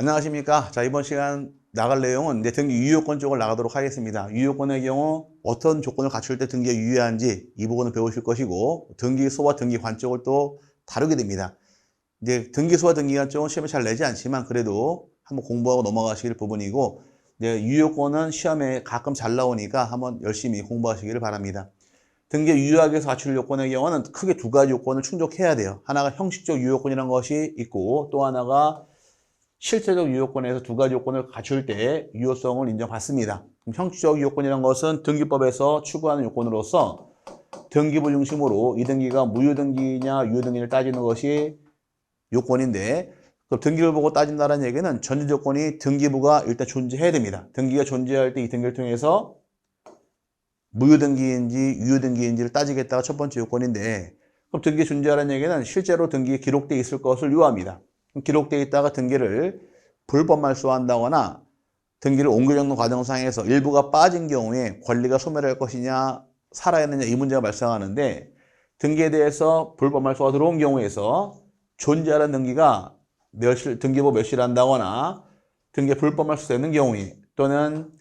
안녕하십니까. 자, 이번 시간 나갈 내용은 이제 등기 유효권 쪽을 나가도록 하겠습니다. 유효권의 경우 어떤 조건을 갖출 때 등기가 유효한지 이 부분을 배우실 것이고, 등기소와 등기관 쪽을 또 다루게 됩니다. 이제 등기소와 등기관 쪽은 시험에 잘 내지 않지만 그래도 한번 공부하고 넘어가시길 부분이고, 이제 유효권은 시험에 가끔 잘 나오니까 한번 열심히 공부하시기를 바랍니다. 등기 유효하게 해서 갖출 요건의 경우는 크게 두 가지 요건을 충족해야 돼요. 하나가 형식적 유효권이라는 것이 있고, 또 하나가 실제적 유효권에서 두 가지 요건을 갖출 때 유효성을 인정받습니다. 형식적 유효권이라는 것은 등기법에서 추구하는 요건으로서 등기부 중심으로 이 등기가 무효등기냐 유효등기를 따지는 것이 요건인데, 그 등기를 보고 따진다는 얘기는 전제 조건이 등기부가 일단 존재해야 됩니다. 등기가 존재할 때 이 등기를 통해서 무효등기인지 유효등기인지를 따지겠다가 첫 번째 요건인데, 그럼 등기 존재하라는 얘기는 실제로 등기에 기록되어 있을 것을 요합니다. 기록되어 있다가 등기를 불법 말소한다거나 등기를 옮겨 적는 과정상에서 일부가 빠진 경우에 권리가 소멸할 것이냐 살아있느냐 이 문제가 발생하는데, 등기에 대해서 불법 말소가 들어온 경우에서 존재하는 등기가 등기부 몇시를 한다거나 등기에 불법 말소되는 경우에, 또는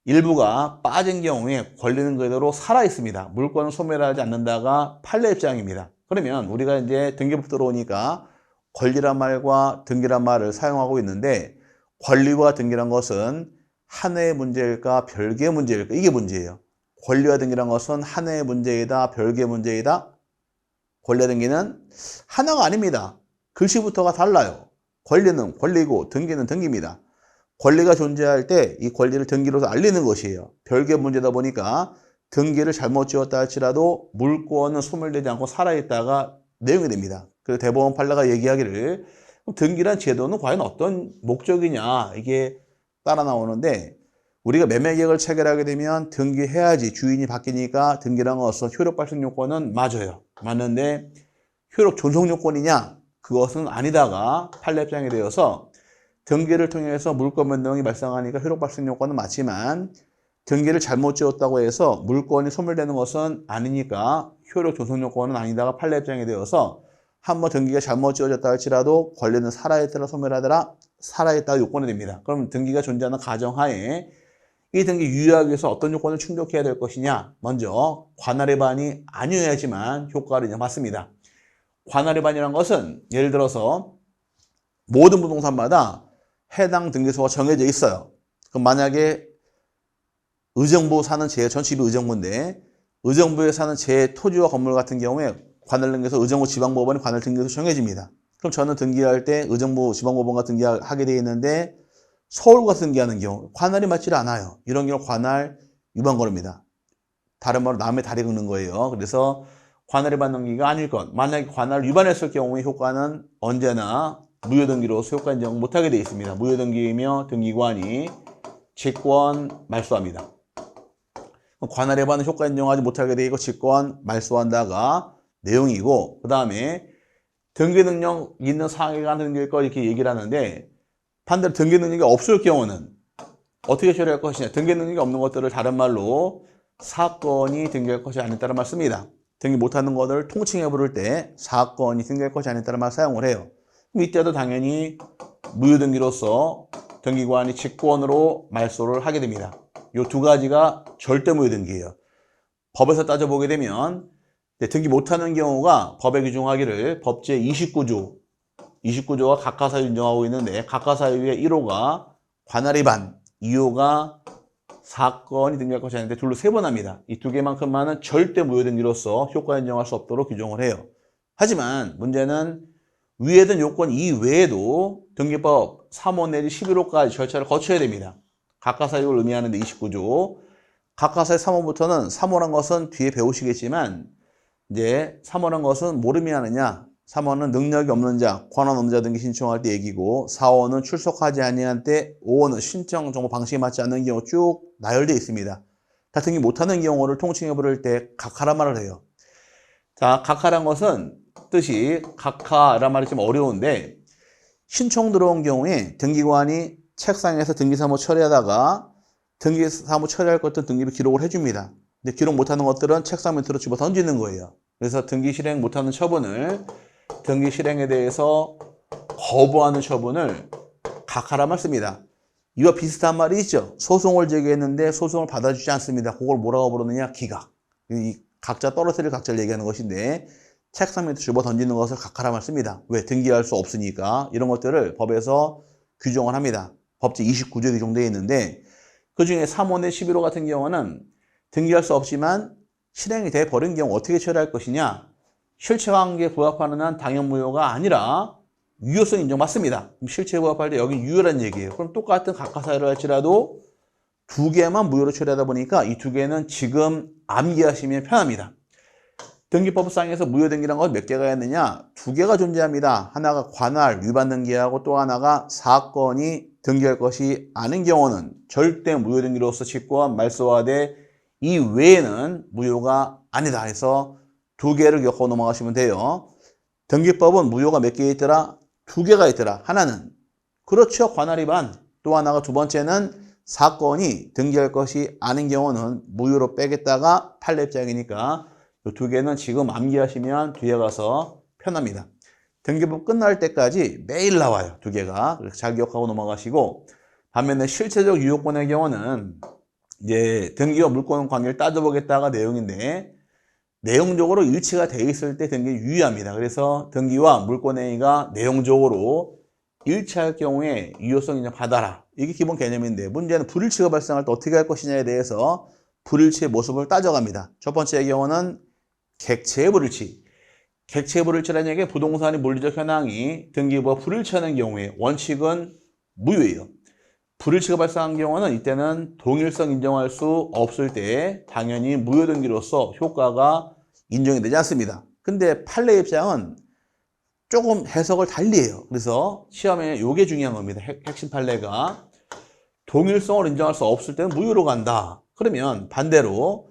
일부가 빠진 경우에 권리는 그대로 살아있습니다. 물건을 소멸하지 않는다가 판례 입장입니다. 그러면 우리가 이제 등기법 들어오니까 권리란 말과 등기란 말을 사용하고 있는데, 권리와 등기란 것은 하나의 문제일까 별개의 문제일까, 이게 문제예요. 권리와 등기란 것은 하나의 문제이다 별개의 문제이다. 권리와 등기는 하나가 아닙니다. 글씨부터가 달라요. 권리는 권리고 등기는 등기입니다. 권리가 존재할 때 이 권리를 등기로서 알리는 것이에요. 별개의 문제다 보니까 등기를 잘못 지었다 할지라도 물권은 소멸되지 않고 살아있다가 내용이 됩니다. 그래서 대법원 판례가 얘기하기를 등기란 제도는 과연 어떤 목적이냐 이게 따라 나오는데, 우리가 매매계약을 체결하게 되면 등기해야지 주인이 바뀌니까 등기란 것은 효력 발생 요건은 맞아요. 맞는데 효력 존속 요건이냐 그것은 아니다가 판례 입장이 되어서, 등기를 통해서 물권 변동이 발생하니까 효력 발생 요건은 맞지만 등기를 잘못 지었다고 해서 물권이 소멸되는 것은 아니니까 효력 존속 요건은 아니다가 판례 입장이 되어서, 한번 등기가 잘못 지어졌다 할지라도 권리는 살아있더라 소멸하더라 살아있다 요건이 됩니다. 그럼 등기가 존재하는 가정하에 이 등기 유효하기 위해서 어떤 요건을 충족해야 될 것이냐, 먼저 관할 위반이 아니어야지만 효과를 인정받습니다. 관할 위반이라는 것은 예를 들어서 모든 부동산마다 해당 등기소가 정해져 있어요. 그럼 만약에 의정부 사는 전 집이 의정부인데 의정부에 사는 제 토지와 건물 같은 경우에 관할 등기소 의정부 지방법원이 관할 등기소 정해집니다. 그럼 저는 등기할 때 의정부 지방법원과 등기하게 되어 있는데 서울과 등기하는 경우 관할이 맞지 않아요. 이런 경우 관할 위반 거입니다. 다른 말로 남의 다리 긁는 거예요. 그래서 관할 위반 등기가 아닐 것, 만약에 관할 위반했을 경우의 효과는 언제나 무효등기로서 효과 인정 못하게 되어 있습니다. 무효등기이며 등기관이 직권 말소합니다. 관할 위반은 효과 인정하지 못하게 되어 있고 직권 말소한다가 내용이고, 그 다음에 등기 능력 있는 상해에 관한 등기일 거 이렇게 얘기를 하는데, 반대로 등기 능력이 없을 경우는 어떻게 처리할 것이냐, 등기 능력이 없는 것들을 다른 말로 사건이 등기할 것이 아니다라는 말 씁니다. 등기 못하는 것을 통칭해 부를 때 사건이 등기할 것이 아니다라는 말 사용을 해요. 그럼 이때도 당연히 무효등기로서 등기관이 직권으로 말소를 하게 됩니다. 이 두 가지가 절대 무효등기예요. 법에서 따져보게 되면 등기 못하는 경우가 법에 규정하기를 법 제29조가 각하사유 인정하고 있는데, 각하사유의 1호가 관할 위반, 2호가 사건이 등기할 것이 아닌데 둘로 세 번 합니다. 이 두 개만큼만은 절대 무효등기로서 효과 인정할 수 없도록 규정을 해요. 하지만 문제는 위에 든 요건 이외에도 등기법 3호 내지 11호까지 절차를 거쳐야 됩니다. 각하사유를 의미하는데 29조 각하사유 3호부터는 3호란 것은 뒤에 배우시겠지만, 이제 3호란 것은 뭘 의미하느냐, 3호는 능력이 없는 자, 권한 없는 자 등기 신청할 때 얘기고, 4호는 출석하지 아니한 때, 5호는 신청 정보 방식에 맞지 않는 경우 쭉 나열되어 있습니다. 다 등기 못하는 경우를 통칭해 부를 때 각하란 말을 해요. 자, 각하란 것은 뜻이, 각하란 말이 좀 어려운데, 신청 들어온 경우에 등기관이 책상에서 등기사무 처리하다가 등기사무 처리할 것들 등기부 기록을 해줍니다. 근데 기록 못하는 것들은 책상 밑으로 집어 던지는 거예요. 그래서 등기 실행 못하는 처분을, 등기 실행에 대해서 거부하는 처분을 각하라말 씁니다. 이와 비슷한 말이 있죠. 소송을 제기했는데 소송을 받아주지 않습니다. 그걸 뭐라고 부르느냐? 기각. 이 각자 떨어뜨릴 각자를 얘기하는 것인데 책상 밑에 집어 던지는 것을 각하라말 씁니다. 왜? 등기할 수 없으니까. 이런 것들을 법에서 규정을 합니다. 법제 29조에 규정되어 있는데 그중에 3호내 11호 같은 경우는 등기할 수 없지만 실행이 돼 버린 경우 어떻게 처리할 것이냐? 실체관계에 부합하는 한 당연무효가 아니라 유효성 인정받습니다. 그럼 실체에 부합할 때 여기 유효란 얘기예요. 그럼 똑같은 각하사유를 할지라도 두 개만 무효로 처리하다 보니까 이 두 개는 지금 암기하시면 편합니다. 등기법상에서 무효등기란 건 몇 개가 있느냐? 두 개가 존재합니다. 하나가 관할, 위반 등기하고 또 하나가 사건이 등기할 것이 아닌 경우는 절대 무효등기로서 직권 말소하되 이 외에는 무효가 아니다 해서 두 개를 겪어 넘어가시면 돼요. 등기법은 무효가 몇 개 있더라? 두 개가 있더라. 하나는 그렇죠. 관할 위반. 또 하나가 두 번째는 사건이 등기할 것이 아닌 경우는 무효로 빼겠다가 판례 입장이니까 이 두 개는 지금 암기하시면 뒤에 가서 편합니다. 등기법 끝날 때까지 매일 나와요. 두 개가. 그래서 잘 기억하고 넘어가시고 반면에 실체적 유효권의 경우는 이제 등기와 물권 관계를 따져보겠다가 내용인데 내용적으로 일치가 돼 있을 때 등기 유효합니다. 그래서 등기와 물권행위가 내용적으로 일치할 경우에 유효성 인정 받아라. 이게 기본 개념인데 문제는 불일치가 발생할 때 어떻게 할 것이냐에 대해서 불일치의 모습을 따져갑니다. 첫 번째의 경우는 객체의 불일치. 객체의 불일치라는 얘기는 부동산의 물리적 현황이 등기부와 불일치하는 경우에 원칙은 무효예요. 불일치가 발생한 경우는 이때는 동일성 인정할 수 없을 때 당연히 무효등기로서 효과가 인정이 되지 않습니다. 근데 판례 입장은 조금 해석을 달리해요. 그래서 시험에 이게 중요한 겁니다. 핵심 판례가 동일성을 인정할 수 없을 때는 무효로 간다. 그러면 반대로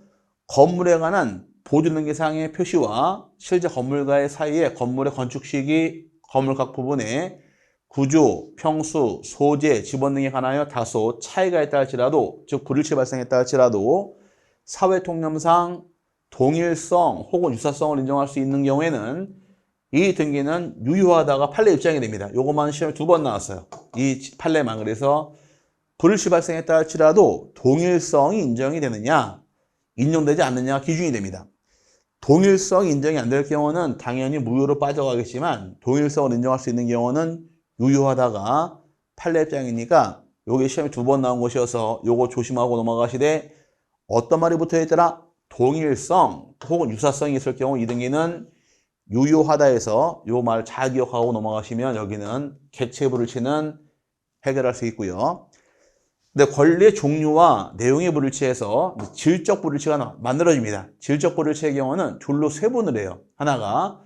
건물에 관한 보존등기상의 표시와 실제 건물과의 사이에 건물의 건축 시기, 건물 각 부분에 구조, 평수, 소재, 지번 등에 관하여 다소 차이가 있다 할지라도 즉 불일치 발생했다 할지라도 사회통념상 동일성 혹은 유사성을 인정할 수 있는 경우에는 이 등기는 유효하다가 판례 입장이 됩니다. 요것만 시험에 2번 나왔어요. 이 판례만. 그래서 불일치 발생했다 할지라도 동일성이 인정이 되느냐 인정되지 않느냐가 기준이 됩니다. 동일성 인정이 안 될 경우는 당연히 무효로 빠져가겠지만 동일성을 인정할 수 있는 경우는 유효하다가 판례 입장이니까 요게 시험에 2번 나온 것이어서 요거 조심하고 넘어가시되 어떤 말이 붙어있더라? 동일성 혹은 유사성이 있을 경우 이 등기는 유효하다 해서 요 말 잘 기억하고 넘어가시면 여기는 객체 불일치는 해결할 수 있고요. 근데 권리의 종류와 내용의 불일치에서 질적 불일치가 만들어집니다. 질적 불일치의 경우는 둘로 세분을 해요. 하나가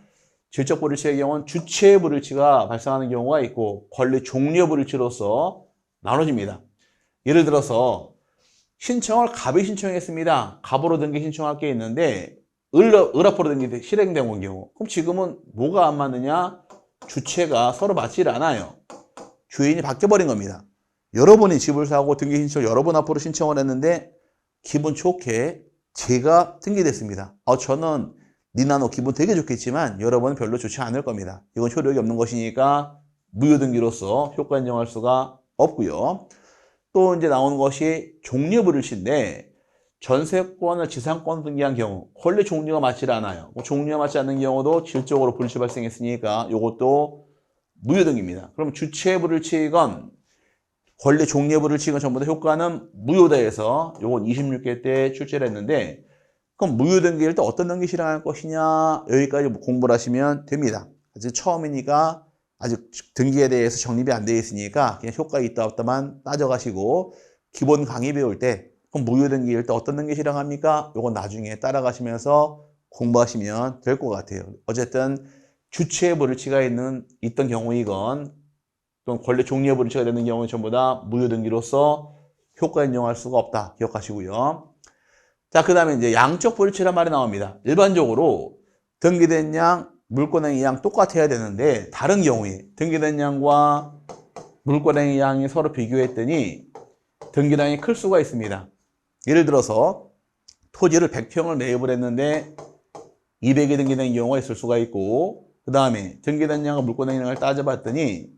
질적 불일치의 경우는 주체의 불일치가 발생하는 경우가 있고 권리 종류의 불일치로서 나눠집니다. 예를 들어서 신청을 갑이 신청했습니다. 갑으로 등기 신청할 게 있는데 을앞으로 등기 실행된 경우 그럼 지금은 뭐가 안 맞느냐? 주체가 서로 맞지를 않아요. 주인이 바뀌어버린 겁니다. 여러분이 집을 사고 등기 신청을 여러 번 앞으로 신청을 했는데 기분 좋게 제가 등기됐습니다. 저는 니나노 기분 되게 좋겠지만 여러분은 별로 좋지 않을 겁니다. 이건 효력이 없는 것이니까 무효등기로서 효과 인정할 수가 없고요. 또 이제 나오는 것이 종류불일치인데 전세권을 지상권 등기한 경우 권리 종류가 맞지 않아요. 종류가 맞지 않는 경우도 질적으로 불일치 발생했으니까 이것도 무효등기입니다. 그럼 주체의 불일치건 권리 종류의 불일치건 전부 다 효과는 무효다 해서 요건 26개 때 출제를 했는데 그럼 무효등기일 때 어떤 등기 실행할 것이냐 여기까지 공부를 하시면 됩니다. 아직 처음이니까 아직 등기에 대해서 정립이 안 되어 있으니까 그냥 효과 있다 없다만 따져가시고 기본 강의 배울 때 그럼 무효등기일 때 어떤 등기 실행합니까? 요건 나중에 따라가시면서 공부하시면 될 것 같아요. 어쨌든 주체의 불일치가 있던 경우이건 또는 권리 종류의 불일치가 되는 경우는 전부 다 무효등기로서 효과 인정할 수가 없다. 기억하시고요. 자, 그 다음에 이제 양적 불일치란 말이 나옵니다. 일반적으로 등기된 양, 물권행위 양 똑같아야 되는데 다른 경우에 등기된 양과 물권행위 양이 서로 비교했더니 등기량이 클 수가 있습니다. 예를 들어서 토지를 100평을 매입을 했는데 200이 등기된 경우가 있을 수가 있고 그 다음에 등기된 양과 물권행위 양을 따져봤더니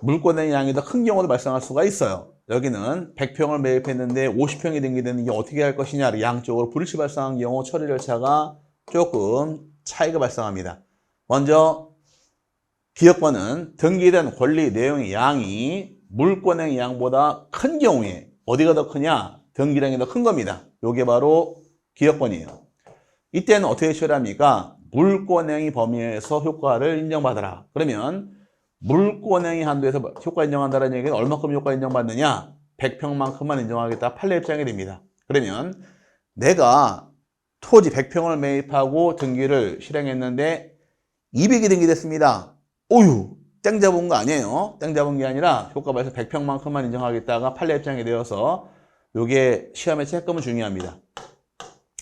물권의 양이 더 큰 경우도 발생할 수가 있어요. 여기는 100평을 매입했는데 50평이 등기되는 게 어떻게 할 것이냐, 양쪽으로 불일치 발생한 경우 처리 절차가 조금 차이가 발생합니다. 먼저 기업권은 등기된 권리 내용의 양이 물권의 양보다 큰 경우에 어디가 더 크냐? 등기량이 더 큰 겁니다. 이게 바로 기업권이에요. 이때는 어떻게 처리합니까? 물권행위 범위에서 효과를 인정받아라. 그러면 물권행위 한도에서 효과 인정한다는 얘기는 얼마큼 효과 인정받느냐? 100평만큼만 인정하겠다. 판례 입장이 됩니다. 그러면 내가 토지 100평을 매입하고 등기를 실행했는데 200이 등기됐습니다. 오유, 땡 잡은 거 아니에요. 땡 잡은 게 아니라 효과 발생 100평만큼만 인정하겠다가 판례 입장이 되어서 이게 시험에 채점은 중요합니다.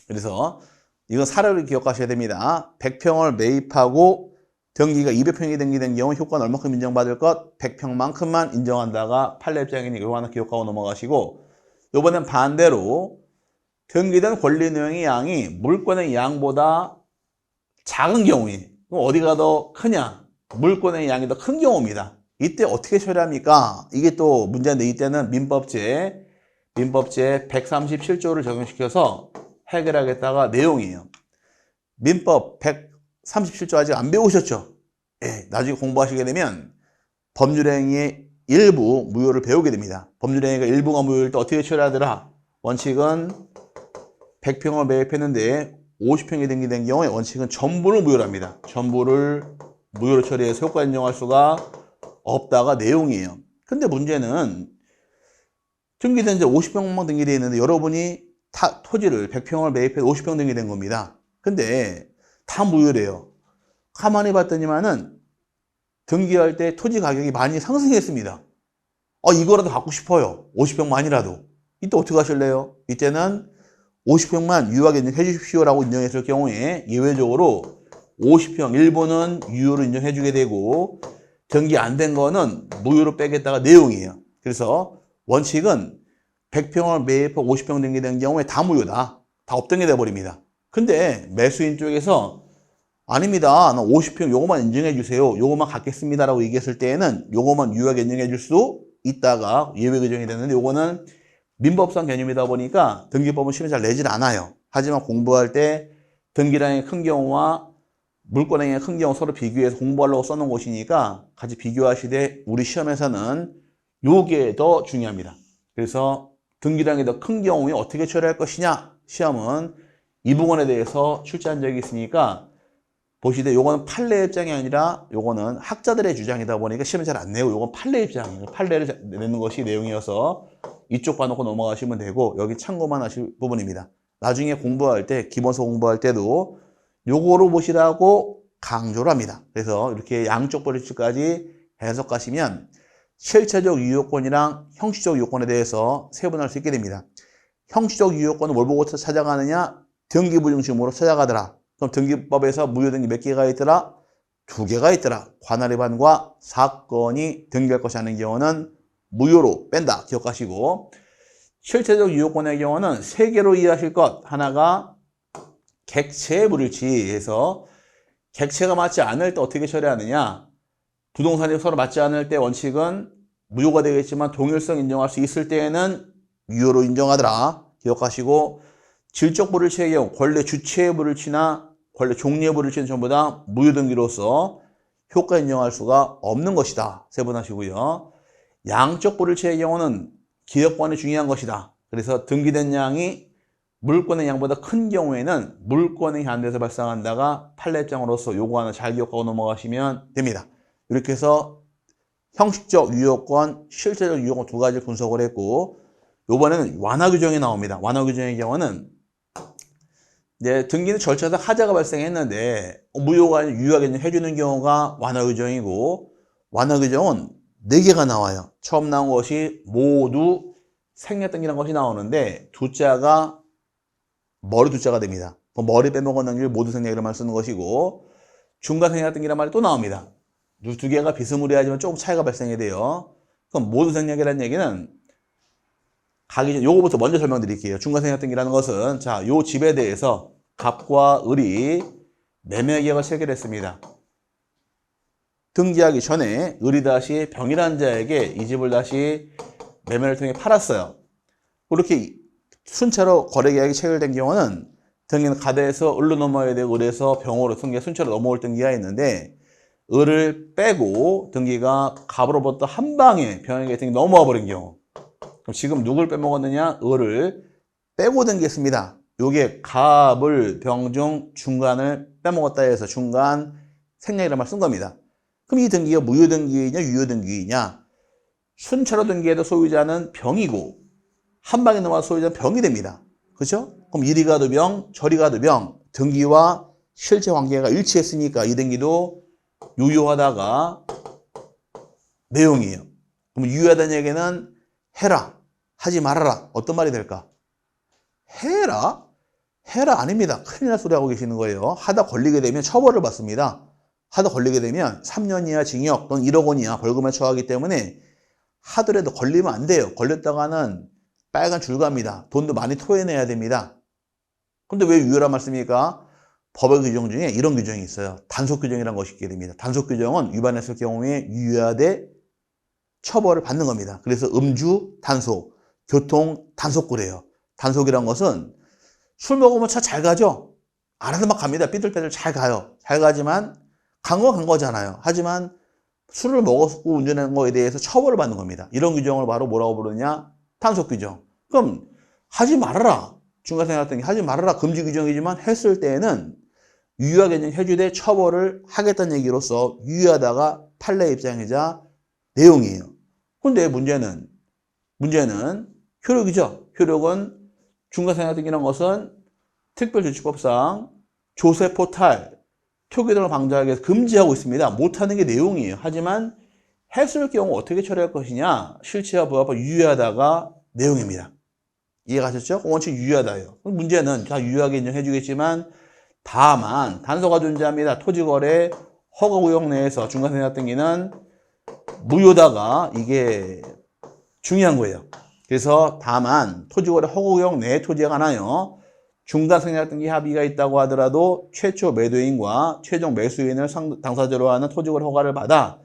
그래서 이건 사례를 기억하셔야 됩니다. 100평을 매입하고 등기가 200평이 등기된 경우 효과는 얼마큼 인정받을 것? 100평만큼만 인정한다가 판례 입장이니 이거 하나 기억하고 넘어가시고, 이번엔 반대로 등기된 권리 내용의 양이 물권의 양보다 작은 경우에 어디가 더 크냐? 물권의 양이 더 큰 경우입니다. 이때 어떻게 처리합니까? 이게 또 문제인데, 이때는 민법제 137조를 적용시켜서 해결하겠다가 내용이에요. 민법 137조 아직 안 배우셨죠? 예, 나중에 공부하시게 되면 법률행위의 일부 무효를 배우게 됩니다. 법률행위가 일부가 무효일 때 어떻게 처리하더라? 원칙은 100평을 매입했는데 50평이 등기된 경우에 원칙은 전부를 무효로 합니다. 전부를 무효로 처리해서 효과 인정할 수가 없다가 내용이에요. 근데 문제는 등기된 이제 50평만 등기되어 있는데 여러분이 토지를 100평을 매입해서 50평 등기된 겁니다. 근데 다 무효래요. 가만히 봤더니만은 등기할 때 토지 가격이 많이 상승했습니다. 이거라도 갖고 싶어요. 50평만이라도. 이때 어떻게 하실래요? 이때는 50평만 유효하게 인정해 주십시오라고 인정했을 경우에 예외적으로 50평 일부는 유효로 인정해 주게 되고 등기 안 된 거는 무효로 빼겠다가 내용이에요. 그래서 원칙은 100평을 매입하고 50평 등기된 경우에 다 무효다. 다 업등이 돼버립니다. 근데 매수인 쪽에서 아닙니다. 50평 요거만 인정해 주세요. 요거만 갖겠습니다라고 얘기했을 때에는 요거만 유효하게 인정해 줄 수 있다가 예외 규정이 되는데, 요거는 민법상 개념이다 보니까 등기법은 시험에 잘 내질 않아요. 하지만 공부할 때 등기량이 큰 경우와 물권행위가 큰 경우 서로 비교해서 공부하려고 써놓은 곳이니까 같이 비교하시되 우리 시험에서는 요게 더 중요합니다. 그래서 등기량이 더 큰 경우에 어떻게 처리할 것이냐, 시험은 이 부분에 대해서 출제한 적이 있으니까 보시되, 요거는 판례 입장이 아니라 요거는 학자들의 주장이다 보니까 시험에 잘 안 내고 요건 판례 입장이에요. 판례를 내는 것이 내용이어서 이쪽 봐놓고 넘어가시면 되고, 여기 참고만 하실 부분입니다. 나중에 공부할 때, 기본서 공부할 때도 요거로 보시라고 강조를 합니다. 그래서 이렇게 양쪽 법칙까지 해석하시면 실체적 유효권이랑 형식적 유효권에 대해서 세분할 수 있게 됩니다. 형식적 유효권은 뭘 보고 찾아가느냐? 등기부 중심으로 찾아가더라. 그럼 등기법에서 무효등기 몇 개가 있더라? 2개가 있더라. 관할위반과 사건이 등기할 것이 아닌 경우는 무효로 뺀다. 기억하시고, 실체적 유효권의 경우는 3개로 이해하실 것. 하나가 객체의 불일치해서 객체가 맞지 않을 때 어떻게 처리하느냐? 부동산이 서로 맞지 않을 때 원칙은 무효가 되겠지만 동일성 인정할 수 있을 때에는 유효로 인정하더라. 기억하시고, 질적 불일치의 경우 권리 주체의 불일치나 권리 종류의 불일치는 전부 다 무효등기로서 효과 인정할 수가 없는 것이다. 세분하시고요. 양적 불일치의 경우는 기업권이 중요한 것이다. 그래서 등기된 양이 물권의 양보다 큰 경우에는 물권의 한도에서 발생한다가 판례장으로서 요거 하나 잘 기억하고 넘어가시면 됩니다. 이렇게 해서 형식적 유효권, 실제적 유효권 2가지를 분석을 했고, 요번에는 완화 규정이 나옵니다. 완화 규정의 경우는 이제 등기는 절차상 하자가 발생했는데 무효가 아니라 유효하게 해주는 경우가 완화 규정이고, 완화 규정은 4개가 나와요. 처음 나온 것이 모두 생략등기라는 것이 나오는데 두자가 머리 두자가 됩니다. 머리 빼먹은 길 모두 생략이라는 말을 쓰는 것이고, 중간 생략등기라는 말이 또 나옵니다. 2개가 비스무리하지만 조금 차이가 발생이 돼요. 그럼 모두 생략이라는 얘기는 가기 전 요거부터 먼저 설명드릴게요. 중간 생략등기라는 것은, 자, 요 집에 대해서 갑과 을이 매매 계약을 체결했습니다. 등기하기 전에 을이 다시 병이라는 자에게 이 집을 다시 매매를 통해 팔았어요. 그렇게 순차로 거래계약이 체결된 경우는 등기는 가대에서 을로 넘어야 되고 을에서 병으로 등기가 순차로 넘어올 등기가 있는데 을을 빼고 등기가 갑으로부터 한 방에 병에게 등기 넘어와 버린 경우, 그럼 지금 누굴 빼먹었느냐? 을을 빼고 등기했습니다. 요게 갑을 병 중 중간을 빼먹었다 해서 중간 생략이라는 말 쓴 겁니다. 그럼 이 등기가 무효등기이냐 유효등기이냐? 순차로 등기해도 소유자는 병이고 한 방에 넘어와서 소유자는 병이 됩니다. 그렇죠? 그럼 이리 가도 병, 저리 가도 병. 등기와 실제 관계가 일치했으니까 이 등기도 유효하다가 내용이에요. 그럼 유효하다는 얘기는 해라, 하지 말아라. 어떤 말이 될까? 해라? 해라 아닙니다. 큰일 날 소리 하고 계시는 거예요. 하다 걸리게 되면 처벌을 받습니다. 하다 걸리게 되면 3년 이하 징역 또는 1억 원 이하 벌금에 처하기 때문에 하더라도 걸리면 안 돼요. 걸렸다가는 빨간 줄 갑니다. 돈도 많이 토해내야 됩니다. 근데 왜 유효란 말씀입니까? 법의 규정 중에 이런 규정이 있어요. 단속 규정이라는 것이 있게 됩니다. 단속 규정은 위반했을 경우에 유효하되 처벌을 받는 겁니다. 그래서 음주 단속, 교통 단속구래요. 단속이란 것은 술 먹으면 차 잘 가죠? 알아서 막 갑니다. 삐뚤빼뚤 잘 가요. 잘 가지만 간 건 간 거잖아요. 하지만 술을 먹었고 운전한 거에 대해서 처벌을 받는 겁니다. 이런 규정을 바로 뭐라고 부르냐? 단속 규정. 그럼 하지 말아라. 중간생활 하지 말아라. 금지 규정이지만 했을 때에는 유효하게 해주되 처벌을 하겠다는 얘기로서 유효하다가 판례 입장이자 내용이에요. 근데 문제는 효력이죠. 효력은 중간생활등기라는 것은 특별조치법상 조세, 포탈, 표기 등을 방지하기 위해서 금지하고 있습니다. 못하는 게 내용이에요. 하지만 했을 경우 어떻게 처리할 것이냐? 실체와 부합하고 유효하다가 내용입니다. 이해가셨죠? 원칙 유효하다예요. 문제는 다 유효하게 인정해 주겠지만 다만 단서가 존재합니다. 토지거래 허가구역 내에서 중간생활등기는 무효다가 이게 중요한 거예요. 그래서 다만 토지거래 허가구역 내의 토지에 관하여 중간생활등기 합의가 있다고 하더라도 최초 매도인과 최종 매수인을 당사자로 하는 토지거래 허가를 받아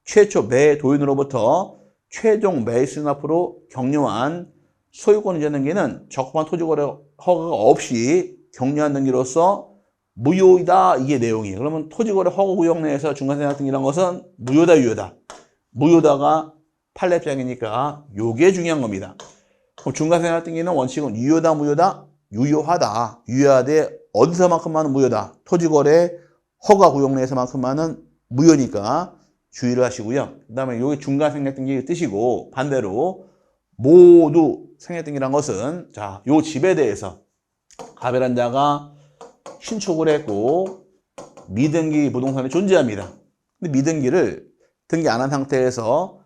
최초 매도인으로부터 최종 매수인 앞으로 격려한 소유권 이전 등기는 적법한 토지거래 허가가 없이 격려한 등기로서 무효이다. 이게 내용이에요. 그러면 토지거래 허가구역 내에서 중간생활등기라는 것은 무효다, 유효다. 무효다가 판례입장이니까 요게 중요한 겁니다. 그럼 중간생활등기는 원칙은 유효다, 무효다? 유효하다. 유효하되 어디서만큼만은 무효다. 토지거래 허가구역 내에서만큼만은 무효니까 주의를 하시고요. 그 다음에 요게 중간생략등기의 뜻이고 반대로 모두 생략등기란 것은 자, 요 집에 대해서 갑이란 자가 신축을 했고 미등기 부동산이 존재합니다. 근데 미등기를 등기 안 한 상태에서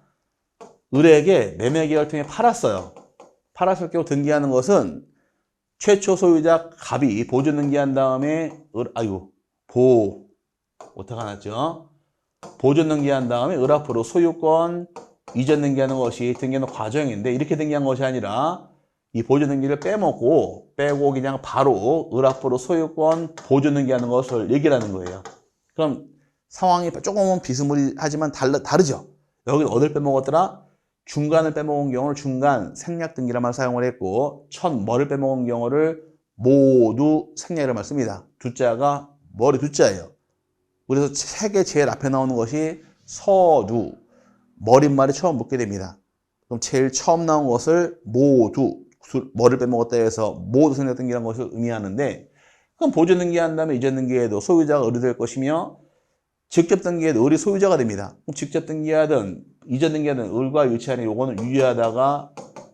을에게 매매계약을 통해 팔았어요. 팔았을 경우 등기하는 것은 최초 소유자 갑이 보존 등기한 다음에 오타가 났죠. 보존 등기한 다음에 을 앞으로 소유권 이전 등기하는 것이 등기하는 과정인데 이렇게 등기한 것이 아니라 이 보존 등기를 빼고 그냥 바로 을 앞으로 소유권 보존 등기하는 것을 얘기를 하는 거예요. 그럼 상황이 조금은 비스무리하지만 다르죠. 여기는 어딜 빼먹었더라? 중간을 빼먹은 경우를 중간 생략 등기란 말을 사용을 했고 첫 머리를 빼먹은 경우를 모두 생략이라는 말을 씁니다. 두자가 머리 두자예요. 그래서 책에 제일 앞에 나오는 것이 서두, 머릿말이 처음 붙게 됩니다. 그럼 제일 처음 나온 것을 모두, 머리를 빼먹었다 해서 모두 생략 등기라는 것을 의미하는데 그럼 보존 등기한 다음에 이전 등기에도 소유자가 을이 될 것이며 직접 등기에도 을이 소유자가 됩니다. 그럼 직접 등기하든 이전 등기하든 을과 일치하는 요거는 유효하다가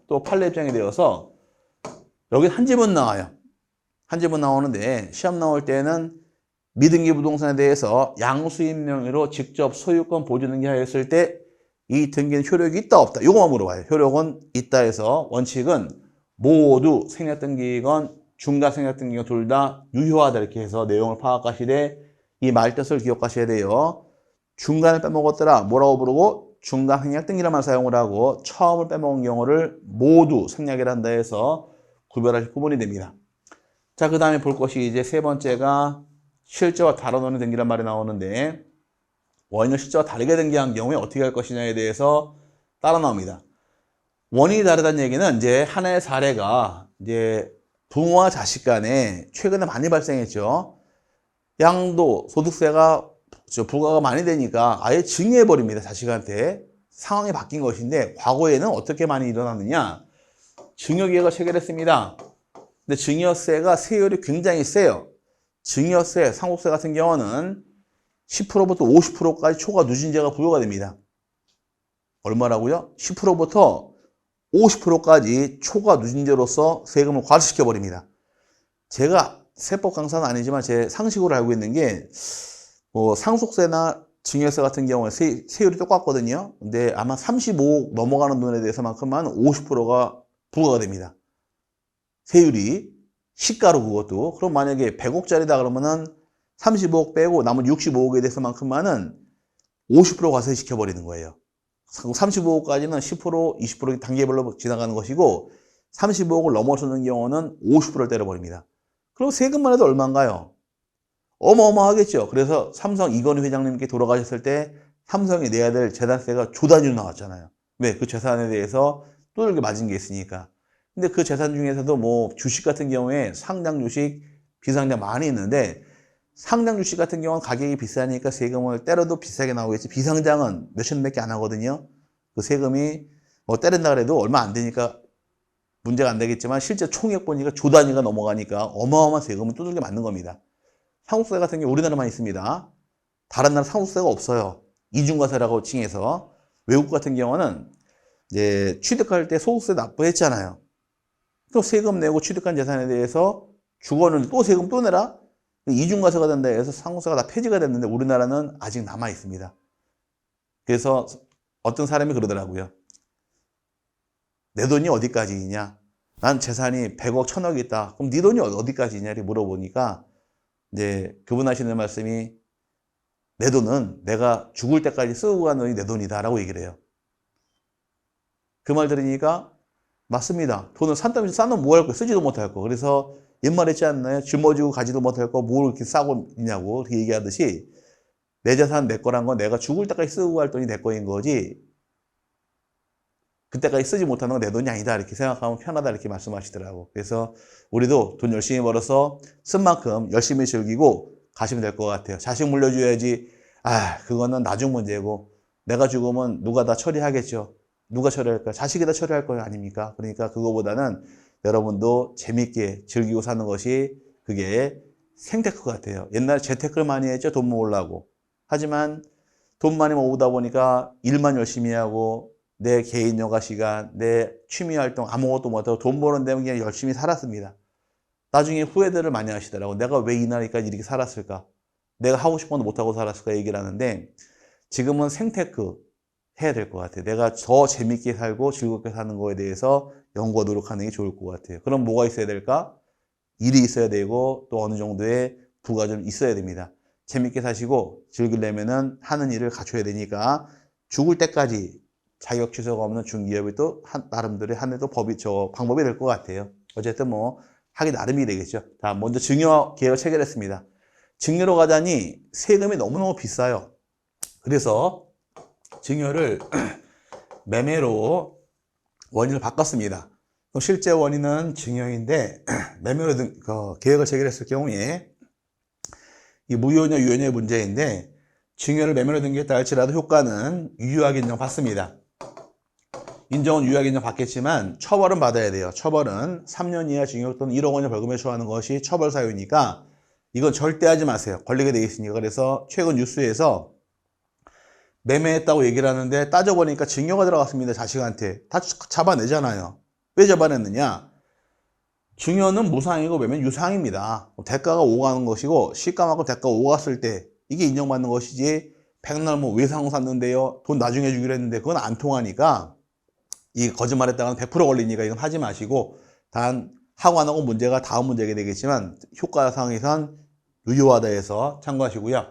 또 판례 입장이 되어서 여기 한 집은 나와요. 한 집은 나오는데 시험 나올 때는 미등기 부동산에 대해서 양수인 명의로 직접 소유권 보존 등기하였을 때 이 등기는 효력이 있다 없다 요거만 물어봐요. 효력은 있다 해서 원칙은 모두 생략 등기건 중간 생략 등기건 둘 다 유효하다 이렇게 해서 내용을 파악하시되 이 말뜻을 기억하셔야 돼요. 중간을 빼먹었더라 뭐라고 부르고 중간 생략 등기란 말 사용을 하고 처음을 빼먹은 경우를 모두 생략이라 한다 해서 구별하실 부분이 됩니다. 자, 그 다음에 볼 것이 이제 세 번째가 실제와 다뤄놓는 등기란 말이 나오는데 원인을 실제와 다르게 등기한 경우에 어떻게 할 것이냐에 대해서 따라 나옵니다. 원인이 다르다는 얘기는 이제 하나의 사례가 이제 부모와 자식 간에 최근에 많이 발생했죠. 양도 소득세가 부과가 많이 되니까 아예 증여해 버립니다. 자식한테. 상황이 바뀐 것인데 과거에는 어떻게 많이 일어났느냐? 증여기획을 체결했습니다. 근데 증여세가 세율이 굉장히 세요. 증여세, 상속세 같은 경우는 10%부터 50%까지 초과 누진제가 부여가 됩니다. 얼마라고요? 10%부터 50%까지 초과 누진제로서 세금을 과세시켜 버립니다. 제가 세법 강사는 아니지만 제 상식으로 알고 있는 게 상속세나 증여세 같은 경우에 세율이 똑같거든요. 근데 아마 35억 넘어가는 돈에 대해서만큼만 50%가 부과가 됩니다. 세율이 시가로 그것도. 그럼 만약에 100억짜리다 그러면은 35억 빼고 나머지 65억에 대해서만큼만은 50% 과세시켜 버리는 거예요. 35억까지는 10%, 20% 단계별로 지나가는 것이고 35억을 넘어서는 경우는 50%를 때려버립니다. 그럼 세금만 해도 얼마인가요? 어마어마하겠죠. 그래서 삼성 이건희 회장님께 돌아가셨을 때 삼성이 내야 될 재산세가 조 단위로 나왔잖아요. 왜? 그 재산에 대해서 두들겨 맞은 게 있으니까. 근데 그 재산 중에서도 뭐 주식 같은 경우에 상장 주식, 비상장 많이 있는데 상장 주식 같은 경우는 가격이 비싸니까 세금을 때려도 비싸게 나오겠지. 비상장은 몇천 원밖에 안 하거든요. 그 세금이 때린다 그래도 얼마 안 되니까 문제가 안 되겠지만 실제 총액 보니까 조 단위가 넘어가니까 어마어마한 세금을 두들겨 맞는 겁니다. 상속세 같은 경우 우리나라만 있습니다. 다른 나라 상속세가 없어요. 이중과세라고 칭해서. 외국 같은 경우는 이제 취득할 때 소득세 납부했잖아요. 또 세금 내고 취득한 재산에 대해서 주거는 또 세금 또 내라? 이중과세가 된다 해서 상속세가 다 폐지가 됐는데 우리나라는 아직 남아 있습니다. 그래서 어떤 사람이 그러더라고요. 내 돈이 어디까지 있냐? 난 재산이 100억, 1000억이 있다. 그럼 네 돈이 어디까지 있냐를 물어보니까 이제 그분 하시는 말씀이 내 돈은 내가 죽을 때까지 쓰고 간 돈이 내 돈이다라고 얘기를 해요. 그 말 들으니까 맞습니다. 돈을 산다면서 싸놓으면 뭐 할 거, 쓰지도 못할 거. 그래서 옛말 했지 않나요? 짊어지고 가지도 못할 거 뭘 이렇게 싸고 있냐고 그렇게 얘기하듯이 내 재산 내 거란 건 내가 죽을 때까지 쓰고 갈 돈이 내 거인 거지 그때까지 쓰지 못하는 건 내 돈이 아니다 이렇게 생각하면 편하다 이렇게 말씀하시더라고. 그래서 우리도 돈 열심히 벌어서 쓴 만큼 열심히 즐기고 가시면 될 것 같아요. 자식 물려줘야지. 그거는 나중 문제고 내가 죽으면 누가 다 처리하겠죠. 누가 처리할까? 자식이 다 처리할 거 아닙니까? 그러니까 그거보다는 여러분도 재밌게 즐기고 사는 것이 그게 생테크 같아요. 옛날에 재테크를 많이 했죠. 돈 모으려고. 하지만 돈 많이 모으다 보니까 일만 열심히 하고 내 개인 여가 시간, 내 취미 활동 아무것도 못하고 돈 버는 데는 그냥 열심히 살았습니다. 나중에 후회들을 많이 하시더라고. 내가 왜 이 나이까지 이렇게 살았을까? 내가 하고 싶은 것도 못하고 살았을까? 얘기를 하는데 지금은 생테크 해야 될 것 같아요. 내가 더 재밌게 살고 즐겁게 사는 거에 대해서 연구와 노력하는 게 좋을 것 같아요. 그럼 뭐가 있어야 될까? 일이 있어야 되고 또 어느 정도의 부가 좀 있어야 됩니다. 재밌게 사시고 즐기려면은 하는 일을 갖춰야 되니까 죽을 때까지 자격 취소가 없는 중기업이 또 나름대로 하는 또 방법이 될 것 같아요. 어쨌든 뭐 하기 나름이 되겠죠. 자, 먼저 증여 계획을 체결했습니다. 증여로 가자니 세금이 너무너무 비싸요. 그래서 증여를 매매로 원인을 바꿨습니다. 실제 원인은 증여인데 매매로 계획을 체결했을 경우에 이 무효냐 유효냐의 문제인데 증여를 매매로 등기했다 할지라도 효과는 유효하게 인정받습니다. 인정은 유효하게 인정받겠지만 처벌은 받아야 돼요. 처벌은 3년 이하 징역 또는 1억 원의 벌금에 처하는 것이 처벌 사유니까 이건 절대 하지 마세요. 걸리게 돼 있으니까. 그래서 최근 뉴스에서 매매했다고 얘기를 하는데 따져보니까 징역가 들어갔습니다. 자식한테. 다 잡아내잖아요. 왜 잡아냈느냐? 증여는 무상이고 매매는 유상입니다. 대가가 오가는 것이고 시가만큼 대가가 오갔을 때 이게 인정받는 것이지 백날 뭐 외상 샀는데요. 돈 나중에 주기로 했는데 그건 안 통하니까 이 거짓말했다가는 100% 걸리니까 이건 하지 마시고 단 하고 안 하고 문제가 다음 문제가 되겠지만 효과상에선 유효하다 해서 참고하시고요.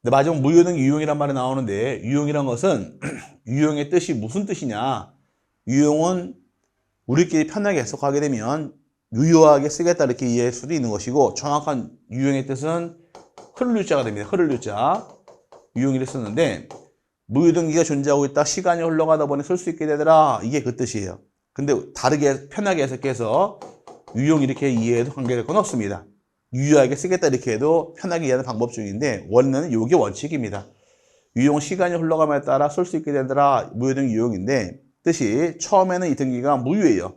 근데 마지막 무효등 유용이란 말이 나오는데 유용이란 것은 유용의 뜻이 무슨 뜻이냐? 유용은 우리끼리 편하게 해석하게 되면 유효하게 쓰겠다 이렇게 이해할 수도 있는 것이고 정확한 유용의 뜻은 흐를 유자가 됩니다. 흐를 유자. 유용일을 쓰는데 무효등기가 존재하고 있다. 시간이 흘러가다 보니 쓸 수 있게 되더라. 이게 그 뜻이에요. 근데 다르게 편하게 해석해서 유용 이렇게 이해해도 관계될 건 없습니다. 유효하게 쓰겠다 이렇게 해도 편하게 이해하는 방법 중인데 원래는 이게 원칙입니다. 유용 시간이 흘러감에 따라 쓸 수 있게 되더라. 무효등기 유용인데 뜻이 처음에는 이 등기가 무효예요.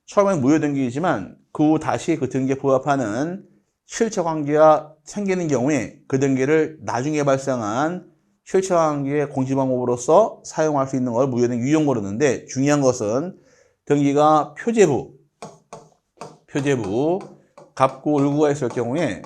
처음에는 무효등기이지만 그 후 다시 그 등기에 부합하는 실체관계가 생기는 경우에 그 등기를 나중에 발생한 실체관계의 공시방법으로서 사용할 수 있는 걸 무효등기 유용 그러는데 중요한 것은 등기가 표제부, 갑구, 을구가 있을 경우에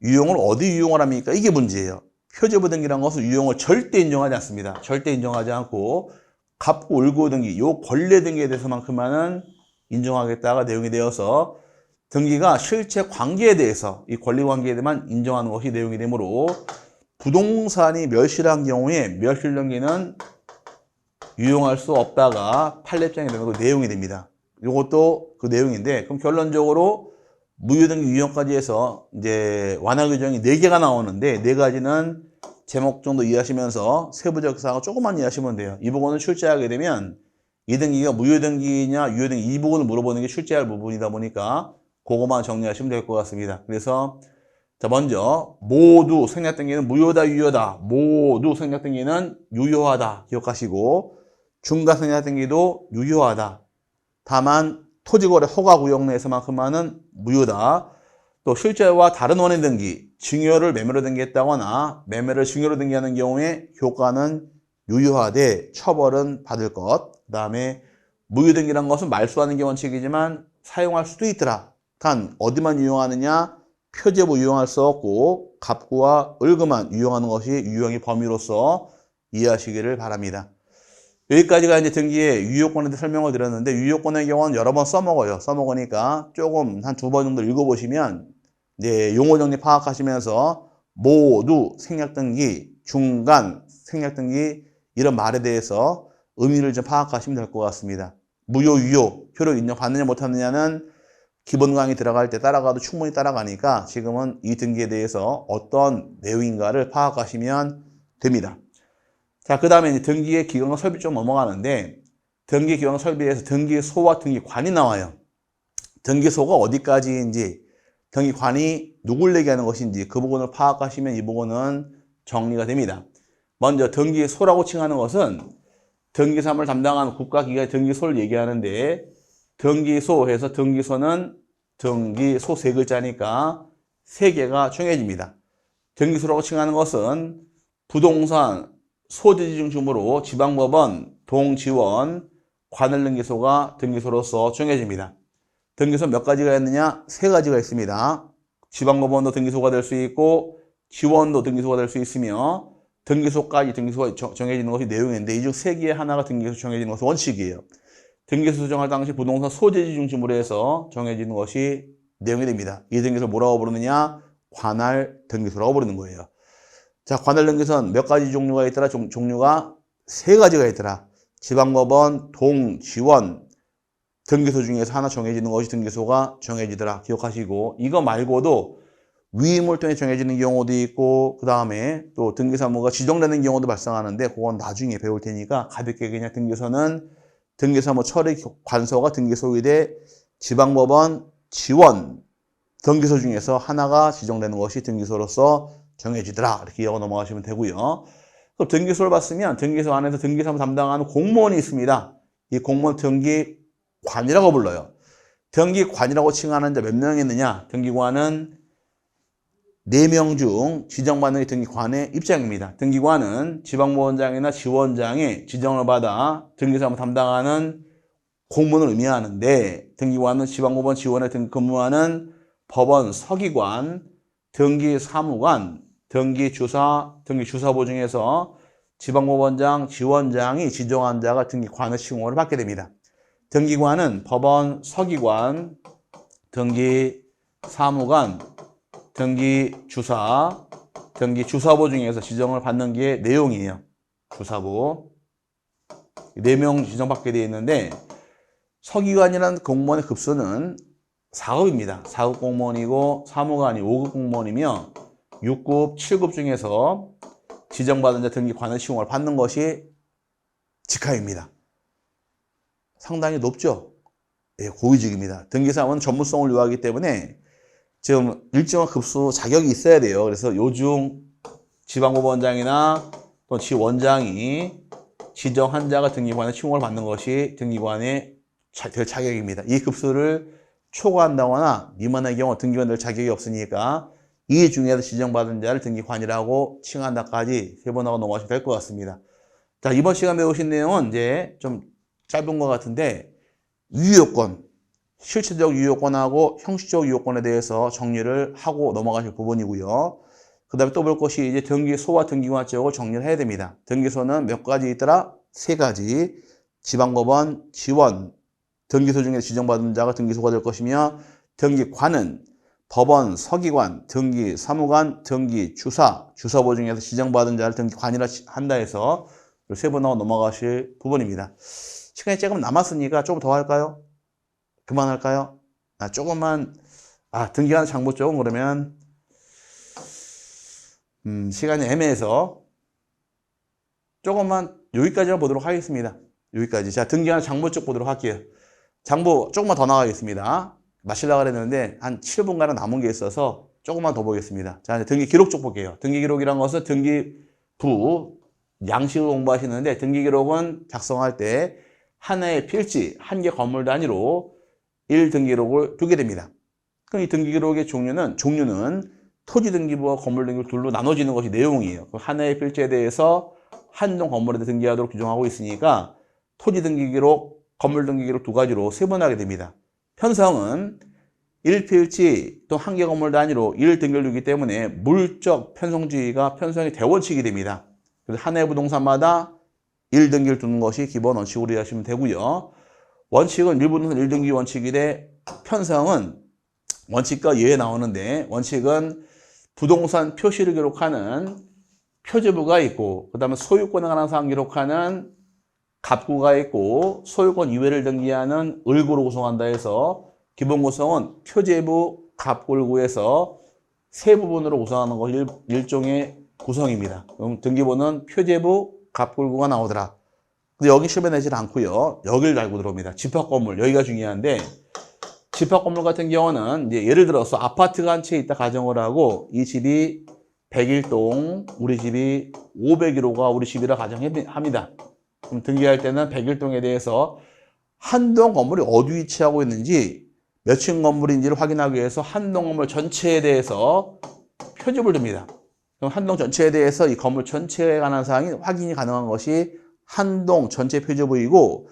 유용을 어디 유용을 합니까? 이게 문제예요. 표제부 등기라는 것은 유용을 절대 인정하지 않습니다. 절대 인정하지 않고 갑구, 을구 등기, 요 권례 등기에 대해서만큼만은 인정하겠다가 내용이 되어서 등기가 실체 관계에 대해서 이 권리 관계에 대해만 인정하는 것이 내용이 되므로 부동산이 멸실한 경우에 멸실 등기는 유용할 수 없다가 판례장이 되는 그 내용이 됩니다. 이것도 그 내용인데 그럼 결론적으로 무효등기 유용까지 해서 이제 완화 규정이 4개가 나오는데 4가지는 제목 정도 이해하시면서 세부적 사항을 조금만 이해하시면 돼요. 이 부분을 출제하게 되면 이 등기가 무효등기냐 유효등기 이 부분을 물어보는 게 출제할 부분이다 보니까 그것만 정리하시면 될 것 같습니다. 그래서 자 먼저 모두 생략등기는 무효다 유효다 모두 생략등기는 유효하다 기억하시고 중과 생략등기도 유효하다. 다만 토지거래 허가구역 내에서만큼만은 무효다. 또 실제와 다른 원인 등기, 증여를 매매로 등기했다거나 매매를 증여로 등기하는 경우에 효과는 유효하되 처벌은 받을 것. 그 다음에 무효등기란 것은 말소하는 게 원칙이지만 사용할 수도 있더라. 단 어디만 유용하느냐? 표제부 유용할 수 없고 갑구와 을구만 유용하는 것이 유용의 범위로서 이해하시기를 바랍니다. 여기까지가 이제 등기의 유효권에 대해 설명을 드렸는데 유효권의 경우는 여러 번 써먹어요. 써먹으니까 조금 한 2번 정도 읽어보시면 이제 용어 정리 파악하시면서 모두 생략등기, 중간 생략등기 이런 말에 대해서 의미를 좀 파악하시면 될 것 같습니다. 무효, 유효, 효력 인정받느냐 못하느냐는 기본 강의 들어갈 때 따라가도 충분히 따라가니까 지금은 이 등기에 대해서 어떤 내용인가를 파악하시면 됩니다. 자, 그 다음에 이제 등기의 기간과 설비 좀 넘어가는데 등기 기간과 설비에서 등기소와 등기관이 나와요. 등기소가 어디까지인지 등기관이 누굴 얘기하는 것인지 그 부분을 파악하시면 이 부분은 정리가 됩니다. 먼저 등기소라고 칭하는 것은 등기사무를 담당하는 국가기관의 등기소를 얘기하는데 등기소에서 등기소는 등기소 3글자니까 3개가 정해집니다. 등기소라고 칭하는 것은 부동산 소재지 중심으로 지방법원, 동지원, 관할등기소가 등기소로서 정해집니다. 등기소 몇 가지가 있느냐? 3가지가 있습니다. 지방법원도 등기소가 될 수 있고 지원도 등기소가 될 수 있으며 등기소까지 등기소가 정해지는 것이 내용인데 이 중 3개의 하나가 등기소 정해지는 것은 원칙이에요. 등기소 수정할 당시 부동산 소재지 중심으로 해서 정해지는 것이 내용이 됩니다. 이 등기소를 뭐라고 부르느냐? 관할 등기소라고 부르는 거예요. 자, 관할 등기소는 몇 가지 종류가 있더라? 종류가 3가지가 있더라. 지방법원, 동지원 등기소 중에서 하나 정해지는 것이 등기소가 정해지더라. 기억하시고 이거 말고도 위임을 통해 정해지는 경우도 있고 그 다음에 또 등기사무가 지정되는 경우도 발생하는데 그건 나중에 배울 테니까 가볍게 그냥 등기소는 등기사무 처리 관서가 등기소이되 지방법원, 지원 등기소 중에서 하나가 지정되는 것이 등기소로서 정해지더라. 이렇게 이해하고 넘어가시면 되고요. 그럼 등기소를 봤으면 등기소 안에서 등기사무 담당하는 공무원이 있습니다. 이 공무원 등기관이라고 불러요. 등기관이라고 칭하는 자 몇 명 있느냐? 등기관은 4명 중 지정받는 게 등기관의 입장입니다. 등기관은 지방법원장이나 지원장의 지정을 받아 등기사무 담당하는 공무원을 의미하는데 등기관은 지방법원 지원에 근무하는 법원 서기관, 등기사무관, 등기주사, 등기주사보 중에서 지방법원장, 지원장이 지정한 자가 등기관의 칭호를 받게 됩니다. 등기관은 법원 서기관, 등기사무관, 등기주사, 등기주사보 중에서 지정을 받는 게 내용이에요. 주사보. 4명 지정받게 되어 있는데 서기관이라는 공무원의 급수는 4급입니다. 4급 공무원이고 사무관이 5급 공무원이며 6급, 7급 중에서 지정받은 자 등기관의 시공을 받는 것이 직하입니다. 상당히 높죠? 예, 고위직입니다. 등기사무는 전문성을 요하기 때문에 지금 일정한 급수 자격이 있어야 돼요. 그래서 요중 지방법원장이나 또 지원장이 지정한 자가 등기관의 시공을 받는 것이 등기관의 될 자격입니다. 이 급수를 초과한다거나 미만의 경우 등기관 될 자격이 없으니까 이 중에서 지정받은 자를 등기관이라고 칭한다까지 세 번 하고 넘어가시면 될 것 같습니다. 자, 이번 시간 배우신 내용은 이제 좀 짧은 것 같은데 유효권, 실체적 유효권하고 형식적 유효권에 대해서 정리를 하고 넘어가실 부분이고요. 그 다음에 또 볼 것이 이제 등기소와 등기관 쪽을 정리를 해야 됩니다. 등기소는 몇 가지 있더라? 세 가지. 지방법원, 지원, 등기소 중에 지정받은 자가 등기소가 될 것이며 등기관은 법원, 서기관, 등기사무관, 등기주사, 주사보 중에서 지정받은 자를 등기관이라 한다 해서 세 번 하고 넘어가실 부분입니다. 시간이 조금 남았으니까 조금 더 할까요? 그만할까요? 조금만, 등기관 장부 쪽은 그러면, 시간이 애매해서 조금만 여기까지만 보도록 하겠습니다. 여기까지. 자, 등기관 장부 쪽 보도록 할게요. 장부 조금만 더 나가겠습니다. 마치려고 그랬는데 한 7분가량 남은 게 있어서 조금만 더 보겠습니다. 자, 등기 기록 쪽 볼게요. 등기 기록이란 것은 등기부 양식을 공부하시는데 등기 기록은 작성할 때 하나의 필지, 한 개 건물 단위로 1등기 기록을 두게 됩니다. 그럼 이 등기 기록의 종류는 토지 등기부와 건물 등기부 둘로 나눠지는 것이 내용이에요. 하나의 필지에 대해서 한 동 건물에 등기하도록 규정하고 있으니까 토지 등기 기록, 건물 등기 기록 두 가지로 세분하게 됩니다. 편성은 1필지 또 한 개 건물 단위로 1등기를 두기 때문에 물적 편성주의가 편성의 대원칙이 됩니다. 그래서 하나의 부동산마다 1등기를 두는 것이 기본 원칙으로 이해하시면 되고요. 원칙은 일부동산 1등기 원칙이래. 편성은 원칙과 예에 나오는데 원칙은 부동산 표시를 기록하는 표제부가 있고 그 다음에 소유권에 관한 사항 기록하는 갑구가 있고 소유권 이외를 등기하는 을구로 구성한다 해서 기본 구성은 표제부, 갑구, 을구에서 세 부분으로 구성하는 것이 일종의 구성입니다. 그럼 등기부는 표제부, 갑구, 을구가 나오더라. 근데 여기 실현되지 않고요. 여기를 달고 들어옵니다. 집합건물, 여기가 중요한데 집합건물 같은 경우는 이제 예를 들어서 아파트가 한 채 있다 가정을 하고 이 집이 101동, 우리 집이 501호가 우리 집이라 가정합니다. 그럼 등기할 때는 101동에 대해서 한 동 건물이 어디 위치하고 있는지 몇 층 건물인지를 확인하기 위해서 한 동 건물 전체에 대해서 표집을 둡니다. 그럼 한 동 전체에 대해서 이 건물 전체에 관한 사항이 확인이 가능한 것이 한 동 전체 표제부이고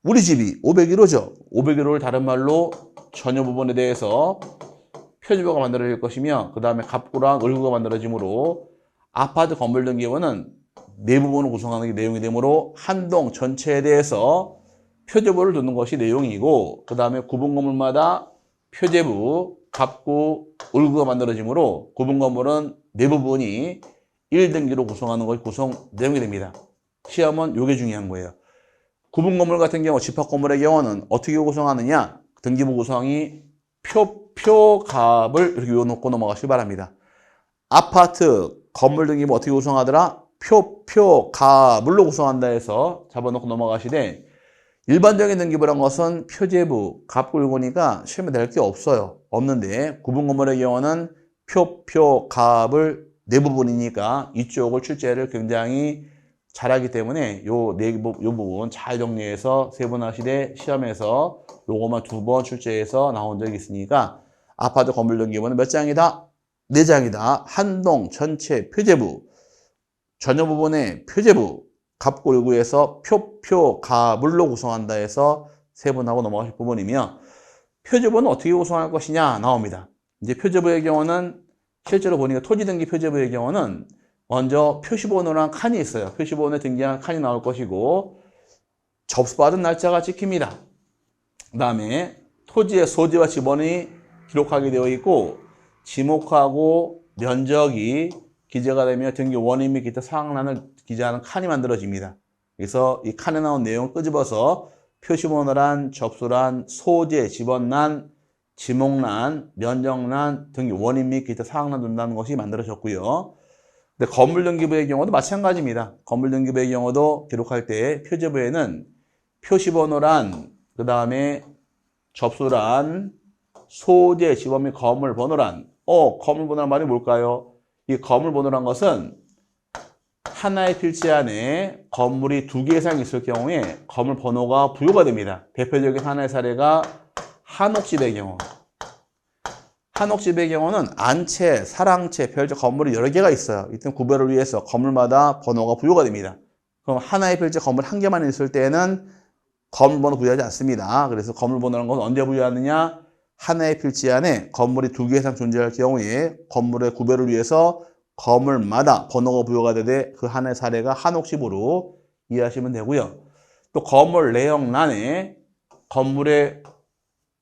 우리 집이 501호죠. 501호를 다른 말로 전유 부분에 대해서 표제부가 만들어질 것이며 그 다음에 갑구랑 을구가 만들어지므로 아파트 건물 등기부는 네 부분을 구성하는 게 내용이 되므로 한 동 전체에 대해서 표제부를 두는 것이 내용이고 그 다음에 구분 건물마다 표제부, 갑구, 을구가 만들어지므로 구분 건물은 네 부분이 1등기로 구성하는 것이 구성 내용이 됩니다. 시험은 이게 중요한 거예요. 구분 건물 같은 경우 집합 건물의 경우는 어떻게 구성하느냐? 등기부 구성이 표갑을 이렇게 외워놓고 넘어가시기 바랍니다. 아파트 건물 등기부 어떻게 구성하더라? 표갑을로 구성한다 해서 잡아놓고 넘어가시되 일반적인 등기부란 것은 표제부, 갑구, 을구니까 시험에 낼 게 없어요. 없는데 구분 건물의 경우는 표갑을 네 부분이니까 이쪽을 출제를 굉장히 잘하기 때문에 요 부분 잘 정리해서 세분화시대 시험에서 요거만 2번 출제해서 나온 적이 있으니까 아파트 건물 등기부는 몇 장이다? 4장이다. 한 동 전체 표제부, 전혀 부분의 표제부, 갑구, 을구에서 표갑을로 구성한다 해서 세분하고 넘어가실 부분이며 표제부는 어떻게 구성할 것이냐 나옵니다. 이제 표제부의 경우는 실제로 보니까 토지등기 표제부의 경우는 먼저 표시번호랑 칸이 있어요. 표시번호에 등기한 칸이 나올 것이고 접수받은 날짜가 찍힙니다. 그 다음에 토지의 소재와 지번이 기록하게 되어 있고 지목하고 면적이 기재가 되며 등기 원인 및 기타 사항란을 기재하는 칸이 만들어집니다. 그래서 이 칸에 나온 내용을 끄집어서 표시번호란, 접수란, 소재, 지번란, 지목란, 면적란, 등기 원인 및 기타 사항란 둔다는 것이 만들어졌고요. 그 근데 건물 등기부의 경우도 마찬가지입니다. 건물 등기부의 경우도 기록할 때 표제부에는 표시번호란, 그 다음에 접수란, 소재, 지번 및 건물 번호란. 건물 번호란 말이 뭘까요? 이 건물 번호란 것은 하나의 필지 안에 건물이 2개 이상 있을 경우에 건물 번호가 부여가 됩니다. 대표적인 하나의 사례가 한옥집의 경우. 한옥집의 경우는 안채, 사랑채, 별채 건물이 여러 개가 있어요. 이때 구별을 위해서 건물마다 번호가 부여가 됩니다. 그럼 하나의 필지 건물 1개만 있을 때에는 건물 번호 부여하지 않습니다. 그래서 건물 번호라는 것은 언제 부여하느냐? 하나의 필지 안에 건물이 2개 이상 존재할 경우에 건물의 구별을 위해서 건물마다 번호가 부여가 되되 그 하나의 사례가 한옥집으로 이해하시면 되고요. 또 건물 내역란에 건물의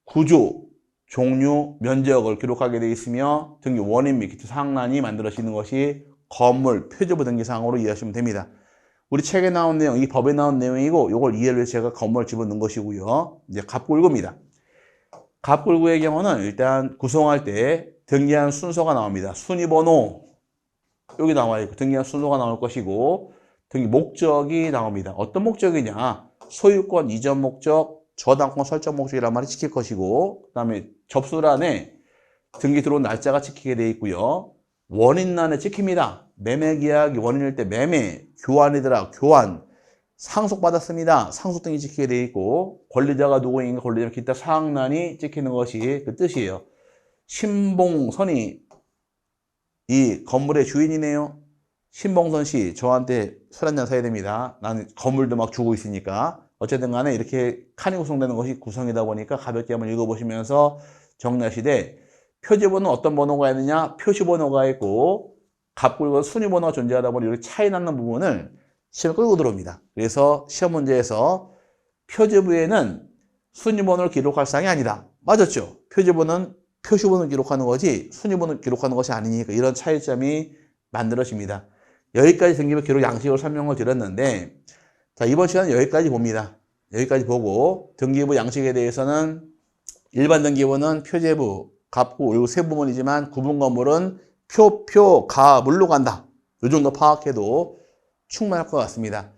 구조, 종류, 면적을 기록하게 되어 있으며 등기 원인 및 기타 사항란이 만들어지는 것이 건물 표제부 등기사항으로 이해하시면 됩니다. 우리 책에 나온 내용, 이 법에 나온 내용이고 이걸 이해를 위해서 제가 건물을 집어넣은 것이고요. 이제 갑골구입니다. 갑골구의 경우는 일단 구성할 때 등기한 순서가 나옵니다. 순위번호 여기 나와 있고 등기한 순서가 나올 것이고 등기 목적이 나옵니다. 어떤 목적이냐? 소유권 이전 목적, 저당권 설정 목적이란 말이 찍힐 것이고 그 다음에 접수란에 등기 들어온 날짜가 찍히게 되어 있고요. 원인란에 찍힙니다. 매매계약이 원인일 때 매매, 교환이더라, 교환, 상속받았습니다. 상속 등이 찍히게 되어 있고 권리자가 누구인가 권리자 기타 사항란이 찍히는 것이 그 뜻이에요. 신봉선이 이 건물의 주인이네요. 신봉선 씨 저한테 술 한잔 사야 됩니다. 나는 건물도 막 주고 있으니까. 어쨌든 간에 이렇게 칸이 구성되는 것이 구성이다 보니까 가볍게 한번 읽어보시면서 정리하시되 표지번호는 어떤 번호가 있느냐? 표시번호가 있고 갑골과 순위번호가 존재하다 보니 이렇게 차이 나는 부분을 시험에 끌고 들어옵니다. 그래서 시험 문제에서 표지부에는 순위번호를 기록할 사항이 아니다. 맞았죠? 표지번호는 표시번호를 기록하는 거지 순위번호를 기록하는 것이 아니니까 이런 차이점이 만들어집니다. 여기까지 등기부 기록 양식으로 설명을 드렸는데 자, 이번 시간은 여기까지 봅니다. 여기까지 보고 등기부 양식에 대해서는 일반 등기부는 표제부, 갑구, 이 세 부분이지만 구분 건물은 가물로 간다. 이 정도 파악해도 충분할 것 같습니다.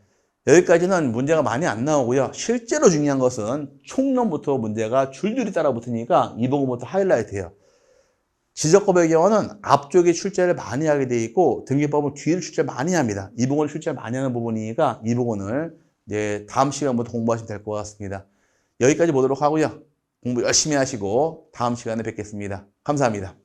여기까지는 문제가 많이 안 나오고요. 실제로 중요한 것은 총론부터 문제가 줄줄이 따라 붙으니까 이 부분부터 하이라이트해요. 지적법의 경우는 앞쪽에 출제를 많이 하게 돼 있고 등기법은 뒤를 출제 많이 합니다. 이 부분을 출제 많이 하는 부분이니까 이 부분을 이제 다음 시간부터 공부하시면 될 것 같습니다. 여기까지 보도록 하고요. 공부 열심히 하시고 다음 시간에 뵙겠습니다. 감사합니다.